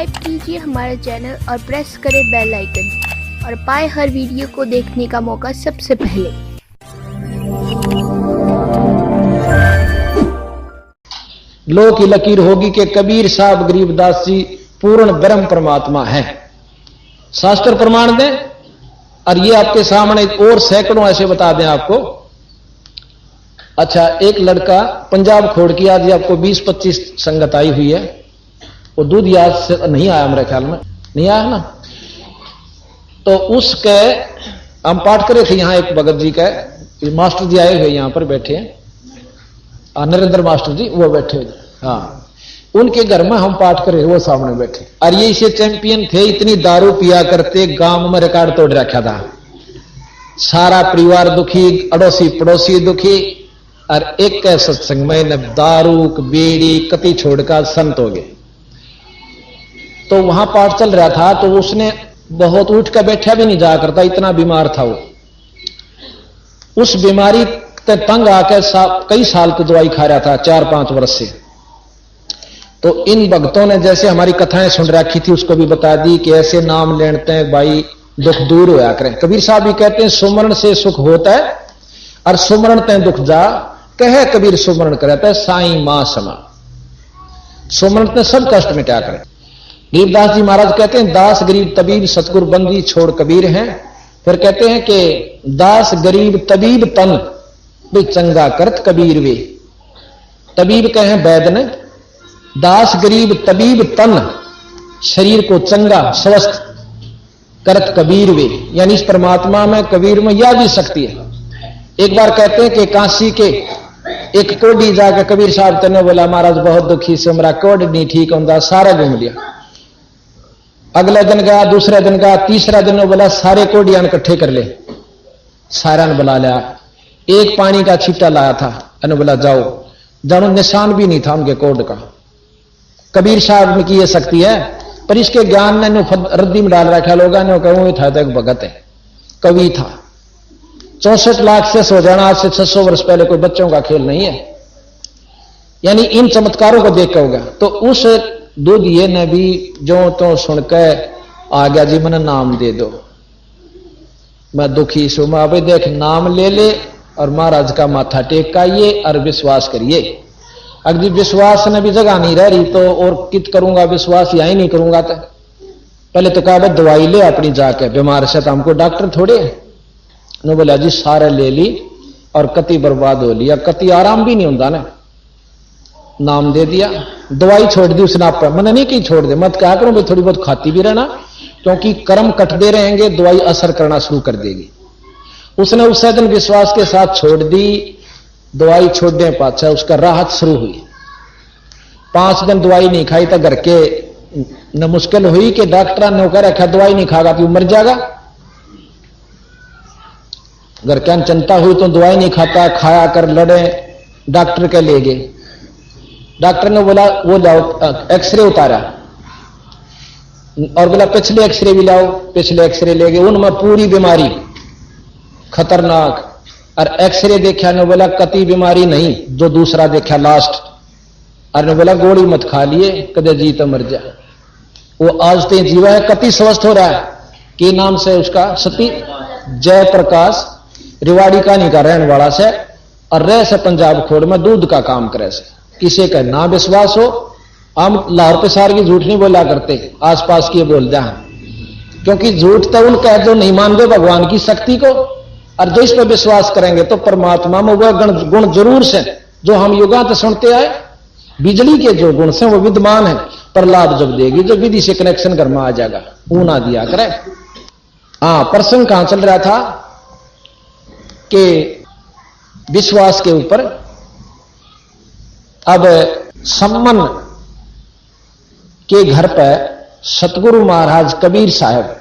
Subscribe कीजिए हमारे channel और प्रेस करें बेल आइकन और पाए हर वीडियो को देखने का मौका सबसे पहले। लो की लकीर होगी कि कबीर साहब गरीबदास जी पूर्ण ब्रह्म परमात्मा है। शास्त्र प्रमाण दें और ये आपके सामने और सैकड़ों ऐसे बता दें आपको। अच्छा, एक लड़का पंजाब खोड़ की आज आपको 20-25 संगत आई हुई है, वो दूध याद से नहीं आया, मेरे ख्याल में नहीं आया ना। तो उसके हम पाठ करे थे यहां, एक भगत जी का मास्टर जी आए हुए यहां पर बैठे हैं, नरेंद्र मास्टर जी वो बैठे हुए, हाँ, उनके घर में हम पाठ करे, वो सामने बैठे। और ये इसे चैंपियन थे, इतनी दारू पिया करते, गांव में रिकॉर्ड तोड़ रखा था, सारा परिवार दुखी, अड़ोसी पड़ोसी दुखी। और एक सत्संग में दारू बीड़ी कति छोड़कर संत हो गए। तो वहां पाठ चल रहा था, तो उसने बहुत उठ कर बैठा भी नहीं जा करता, इतना बीमार था वो। उस बीमारी के तंग आकर कई साल की दवाई खा रहा था, 4-5 वर्ष से। तो इन भक्तों ने जैसे हमारी कथाएं सुन रखी थी, उसको भी बता दी कि ऐसे नाम लेते हैं भाई, दुख दूर होया करें। कबीर साहब भी कहते हैं सुमरण से सुख होता है और सुमरण ते दुख जा, कहे कबीर सुमरण करता है साईं मां समा। सुमरण ते सब कष्ट मिटा करें। गरीबदास जी महाराज कहते हैं दास गरीब तबीब सतगुरु बंदी छोड़ कबीर हैं। फिर कहते हैं कि दास गरीब तबीब तन भी चंगा करत कबीर वे। तबीब कहे वैद्य ने, दास गरीब तबीब तन शरीर को चंगा स्वस्थ करत कबीर वे, यानी इस परमात्मा में कबीर में यह भी शक्ति है। एक बार कहते हैं कि काशी के एक कोडी जाकर कबीर साहब तेने बोला महाराज बहुत दुखी से, मेरा कोड नहीं ठीक होता, सारा घूम लिया। अगले दिन गया, दूसरे दिन गया, तीसरा दिन बोला सारे कोडियां इकट्ठे कर ले, सारा ने बुला लिया। एक पानी का छिट्टा लाया था, अने बोला जाओ, जानो निशान भी नहीं था उनके कोड का। कबीर साहब में की ये शक्ति है, पर इसके ज्ञान ने रद्दी में डाल रखा लोगों ने, कहूं था तो एक भगत है, कवि था। 64 लाख से हो जाना आज से 600 वर्ष पहले कोई बच्चों का खेल नहीं है। यानी इन चमत्कारों को देख कर होगा। तो उस दूध ये ने भी जो तो सुनकर आ गया, जी मैंने नाम दे दो, मैं दुखी सू, मैं अभी देख नाम ले ले और महाराज का माथा टेक आइए और विश्वास करिए। अगर विश्वास ने भी जगह नहीं रह रही तो और कित करूंगा, विश्वास यही नहीं करूंगा। तो पहले तो कहा दवाई ले अपनी जाके, बीमार से तो हमको डॉक्टर थोड़े। ने बोला जी सारे ले ली और कति बर्बाद हो लिया, कति आराम भी नहीं होता ना। नाम दे दिया, दवाई छोड़ दी उसने। आप मैंने नहीं की छोड़ दे, मत क्या करूं भाई, थोड़ी बहुत खाती भी रहना, क्योंकि कर्म कटते रहेंगे, दवाई असर करना शुरू कर देगी। उसने उस दिन विश्वास के साथ छोड़ दी। दवाई छोड़ने पाछा उसका राहत शुरू हुई। 5 दिन दवाई नहीं खाई तो घर के न मुश्किल हुई कि डॉक्टर ने कह रखा दवाई नहीं खागा तो मर जाएगा। घर क्या चिंता हुई तो दवाई नहीं खाता, खाया कर लड़े, डॉक्टर के ले गए। डॉक्टर ने बोला वो लाओ, एक्सरे उतारा और बोला पिछले एक्सरे भी लाओ। पिछले एक्सरे ले गए, उनमें पूरी बीमारी खतरनाक। और एक्सरे देखा ने बोला कति बीमारी नहीं, जो दूसरा देखा लास्ट। और ने बोला गोली मत खा लिए, कदे जी तो मर जा। वो आज ते जीवा है, कति स्वस्थ हो रहा है। कि नाम से उसका सती जय प्रकाश, रिवाड़ी का नहीं का रहने वाला से, और रह से पंजाब खोड़ में दूध का काम करे से। किसी का ना विश्वास हो, हम लाहौर पेशार की झूठ नहीं बोला करते, आसपास की बोल जा, क्योंकि झूठ तो उनका है जो नहीं मानते भगवान की शक्ति को। और जो इस पर विश्वास करेंगे तो परमात्मा में वह गुण जरूर से जो हम युगांत सुनते आए। बिजली के जो गुण से वो विद्यमान है, पर लाभ जब देगी जो विधि से कनेक्शन घर में आ जाएगा, वो ना दिया करे। हाँ, प्रसंग कहां चल रहा था कि विश्वास के ऊपर। अब सम्मन के घर पर सतगुरु महाराज कबीर साहब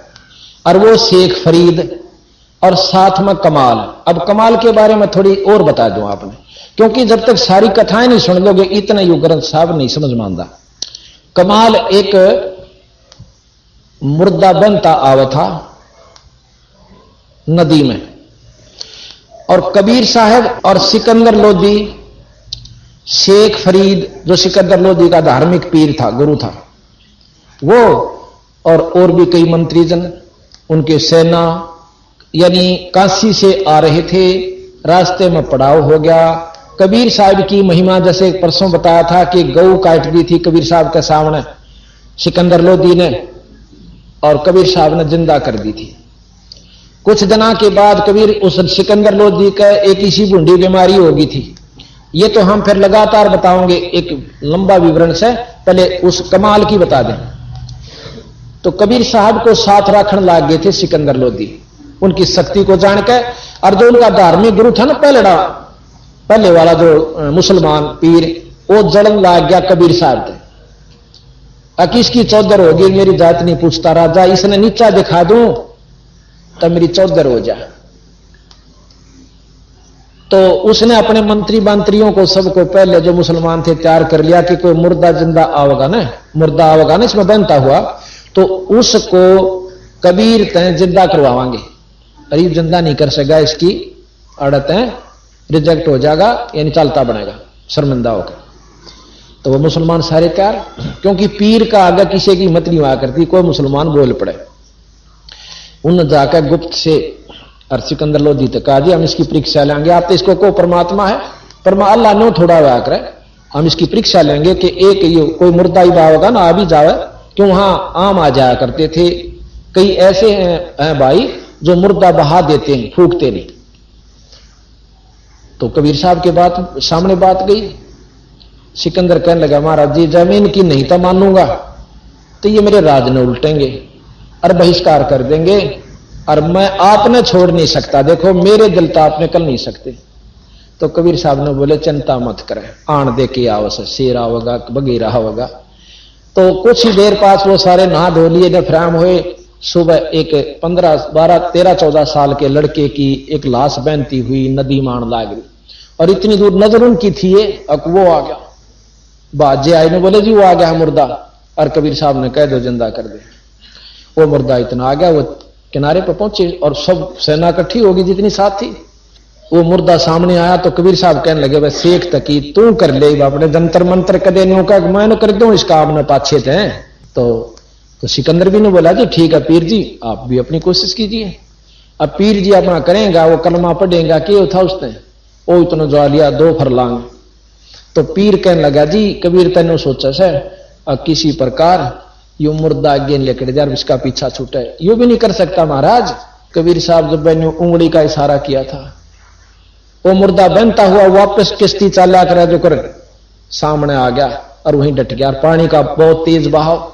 और वो शेख फरीद और साथ में कमाल। अब कमाल के बारे में थोड़ी और बता दूं आपने, क्योंकि जब तक सारी कथाएं नहीं सुन लोगे इतना युग ग्रंथ साहब नहीं समझ मानता। कमाल एक मुर्दा बनता आवा था नदी में, और कबीर साहब और सिकंदर लोधी, शेख फरीद जो सिकंदर लोधी का धार्मिक पीर था, गुरु था, वो और भी कई मंत्रीजन, उनके सेना, यानी काशी से आ रहे थे। रास्ते में पड़ाव हो गया। कबीर साहब की महिमा, जैसे परसों बताया था कि गऊ काट दी थी कबीर साहब के सामने सिकंदर लोधी ने, और कबीर साहब ने जिंदा कर दी थी। कुछ दिनों के बाद कबीर उस सिकंदर लोधी का एक इसी बूंदी बीमारी होगी थी। ये तो हम फिर लगातार बताओगे एक लंबा विवरण से, पहले उस कमाल की बता दें। तो कबीर साहब को साथ रखने लग गए थे सिकंदर लोधी, उनकी शक्ति को जानकर। और जो उनका धार्मिक गुरु था ना पहले वाला जो मुसलमान पीर, वो जलन लग गया कबीर साहब थे। किसकी चौधर होगी, मेरी जात नहीं पूछता राजा, इसने नीचा दिखा दूं तो मेरी चौधर हो जा। तो उसने अपने मंत्रियों को सबको पहले जो मुसलमान थे तैयार कर लिया कि कोई मुर्दा जिंदा आओगा ना इसमें बनता हुआ, तो उसको कबीर तय जिंदा करवावांगे। गरीब जिंदा नहीं कर सकेगा, इसकी अड़त है, रिजेक्ट हो जाएगा, यानी चलता बनेगा शर्मिंदा होकर। तो वो मुसलमान सारे तैयार, क्योंकि पीर का आगे किसी की हिम्मत नहीं हुआ करती, कोई मुसलमान बोल पड़े। उन जाकर गुप्त से और सिकंदर लोधी तक कहा जी हम इसकी परीक्षा लेंगे। आप तो इसको को परमात्मा है, अल्लाह ने थोड़ा हुआ करे, हम इसकी परीक्षा लेंगे कि एक ये कोई मुर्दा ही होगा ना आ भी जावे, क्यों वहां आम आ जाया करते थे। कई ऐसे हैं भाई जो मुर्दा बहा देते हैं, फूकते नहीं। तो कबीर साहब के बात सामने बात गई। सिकंदर कहने लगा महाराज जी जमीन की नहीं तो मानूंगा तो ये मेरे राज ने उल्टेंगे और बहिष्कार कर देंगे, और मैं आपने छोड़ नहीं सकता, देखो मेरे दिल तो आपने कर नहीं सकते। तो कबीर साहब ने बोले चिंता मत करें, आन दे के आओ, शेर आओगा बगीरा होगा। तो कुछ ही देर पास वो सारे नहा धो लिए, नफराम हुए। सुबह एक 15, 12, 13, 14 साल के लड़के की एक लाश बहती हुई नदी मान लाग रही, और इतनी दूर नजर उनकी थी, अब वो आ गया। बाजे आए ने बोले जी वो आ गया मुर्दा, और कबीर साहब ने कह दो जिंदा कर दे। वो मुर्दा इतना आ गया, वो किनारे पर पहुंचे और सब सेना इकट्ठी होगी जितनी साथ थी। वो मुर्दा सामने आया तो कबीर साहब कहने लगे बस शेख तकी तू कर ले, अपने जंतर मंत्र कदे न्यू का मैं कर दूं इसका आपने पाछे थे। तो सिकंदर भी ने बोला जी ठीक है पीर जी आप भी अपनी कोशिश कीजिए। अब पीर जी अपना करेगा, वो कलमा पढ़ेगा, क्या था उसने, वो इतना जो लिया 2 फरलांग। तो पीर कहने लगा जी कबीर तेने सोचा से किसी प्रकार यो मुर्दा आगे लेकर जा, इसका पीछा छूटे, यो भी नहीं कर सकता महाराज। कबीर साहब जब मैंने उंगली का इशारा किया था, वो मुर्दा बनता हुआ वापस किश्ती चाला कर जो कर सामने आ गया और वहीं डट गया। पानी का बहुत तेज बहाव।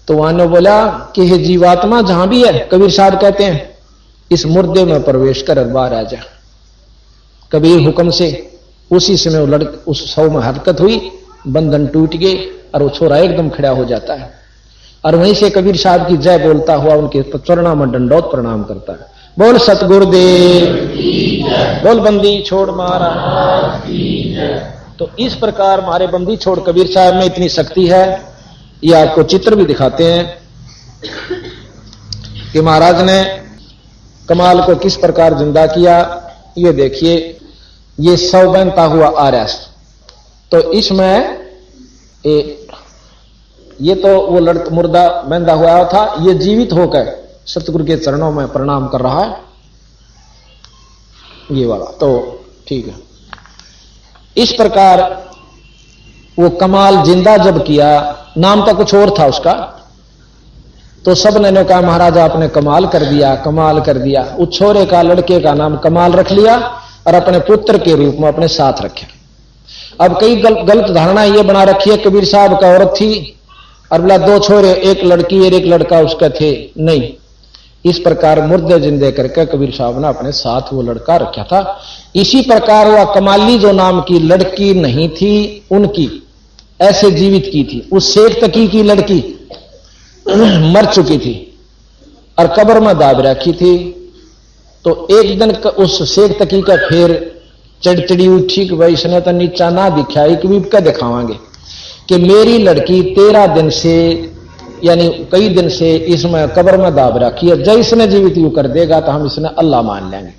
तो वहां ने बोला कि हे जीवात्मा जहां भी है, कबीर साहब कहते हैं इस मुर्दे में प्रवेश कर बाहर आ जा। कबीर हुक्म से उसी समय उस सौ में हरकत हुई, बंधन टूट गए और वो छोरा एकदम खड़ा हो जाता है। और वहीं से कबीर साहब की जय बोलता हुआ उनके चरणों में दंडोत प्रणाम करता है। बोल सतगुरुदेव, बोल बंदी छोड़ महाराज। तो इस प्रकार हमारे बंदी छोड़ कबीर साहब में इतनी शक्ति है। ये आपको चित्र भी दिखाते हैं कि महाराज ने कमाल को किस प्रकार जिंदा किया। ये देखिए ये 100 बनता हुआ आ रहा है। तो इसमें ये तो वो मुर्दा बंधा हुआ था, ये जीवित होकर सतगुरु के चरणों में प्रणाम कर रहा है, ये वाला। तो ठीक है, इस प्रकार वो कमाल जिंदा जब किया, नाम तो कुछ और था उसका, तो सब ने कहा महाराज आपने कमाल कर दिया, कमाल कर दिया। उस छोरे का, लड़के का नाम कमाल रख लिया और अपने पुत्र के रूप में अपने साथ रखे। अब कई गलत धारणा ये बना रखी है कबीर साहब का औरत थी और बोला 2 छोरे, एक लड़की और एक लड़का उसका थे। नहीं, इस प्रकार मुर्दे जिंदे करके कबीर साहब ने अपने साथ वो लड़का रखा था। इसी प्रकार वह कमाली जो नाम की लड़की नहीं थी, उनकी ऐसे जीवित की थी। उस शेख तकी की लड़की मर चुकी थी और कब्र में दाब रखी थी। तो एक दिन उस शेख तकी का फिर चढ़चड़ी उठी कि भाई इसने तो नीचा ना दिखाई कि भी क्या दिखावांगे कि मेरी लड़की 13 दिन से यानी कई दिन से इसमें कब्र में दाब रखी है, जब इसने जीवित यू कर देगा तो हम इसने अल्लाह मान लेंगे।